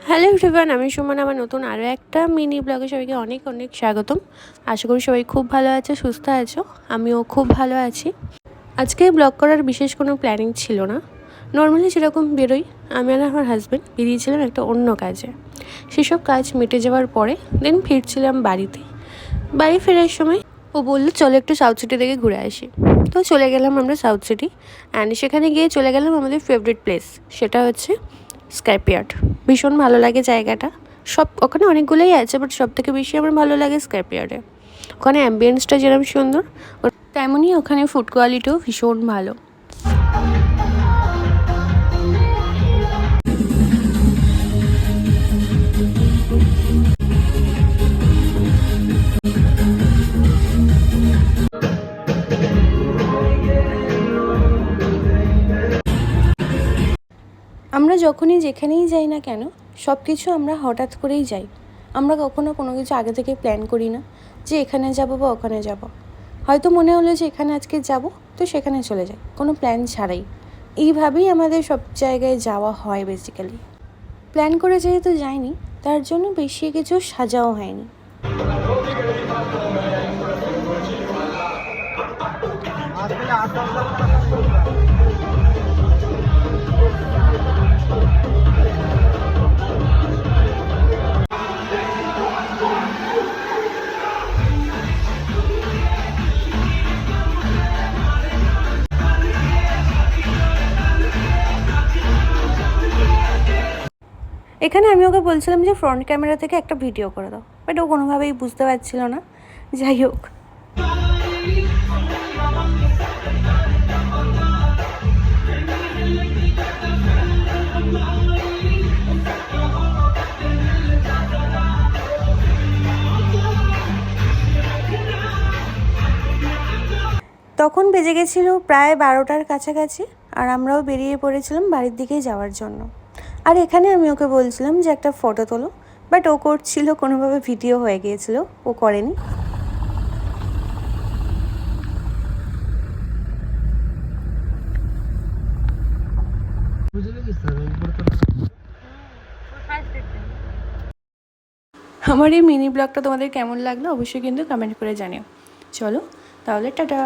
Hello everyone, আমি সুমন। আমার নতুন আরও একটা মিনি ব্লগে সবাইকে অনেক অনেক স্বাগতম। আশা করি সবাই খুব ভালো আছে, সুস্থ আছো। আমিও খুব ভালো আছি। আজকে ব্লগ করার বিশেষ কোনো প্ল্যানিং ছিল না। নর্মালি যেরকম বেরোই, আমি আর আমার হাজব্যান্ড বেরিয়েছিলাম একটা অন্য কাজে। সেসব কাজ মিটে যাওয়ার পরে দেন ফিরছিলাম বাড়িতে। বাড়ি ফেরার সময় ও বললো চলো একটু সাউথ সিটি থেকে ঘুরে আসি। তো চলে গেলাম আমরা সাউথ সিটি, অ্যান্ড সেখানে গিয়ে চলে গেলাম আমাদের ফেভারিট প্লেস, সেটা হচ্ছে স্কাইপিয়ার্ড। ভীষণ ভালো লাগে জায়গাটা। ওখানে অনেকগুলোই আছে, বাট সব থেকে বেশি আমার ভালো লাগে স্কাইপিয়ার্ডে। ওখানে অ্যাম্বিয়েন্সটা যেরকম সুন্দর, তেমনই ওখানে ফুড কোয়ালিটিও ভীষণ ভালো। আমরা যখনই যেখানেই যাই না কেন, সব কিছু আমরা হঠাৎ করেই যাই। আমরা কখনো কোনো কিছু আগে থেকে প্ল্যান করি না যে এখানে যাব বা ওখানে যাব। হয়তো মনে হলো যে এখানে আজকে যাব, তো সেখানে চলে যাই কোনো প্ল্যান ছাড়াই। এইভাবেই আমাদের সব জায়গায় যাওয়া হয় বেসিক্যালি। প্ল্যান করে যেহেতু যাইনি, তার জন্য বেশি কিছু সাজাও হয়নি। এখানে আমি ওকে বলছিলাম যে ফ্রন্ট ক্যামেরা থেকে একটা ভিডিও করে দাও, বাট ও কোনোভাবেই বুঝতে পারছিল না। যাই হোক, তখন বেজে গেছিলো প্রায় 12টার কাছাকাছি, আর আমরাও বেরিয়ে পড়েছিলাম বাড়ির দিকেই যাওয়ার জন্য। আর এখানে আমি ওকে বলছিলাম যে একটা ফটো তোলো, বাট ও করছিল, কোনোভাবে ভিডিও হয়ে গিয়েছিল, ও করেনি। আমার এই মিনি ব্লগটা তোমাদের কেমন লাগলো অবশ্যই কিন্তু কমেন্ট করে জানিও। চলো তাহলে, টাটা।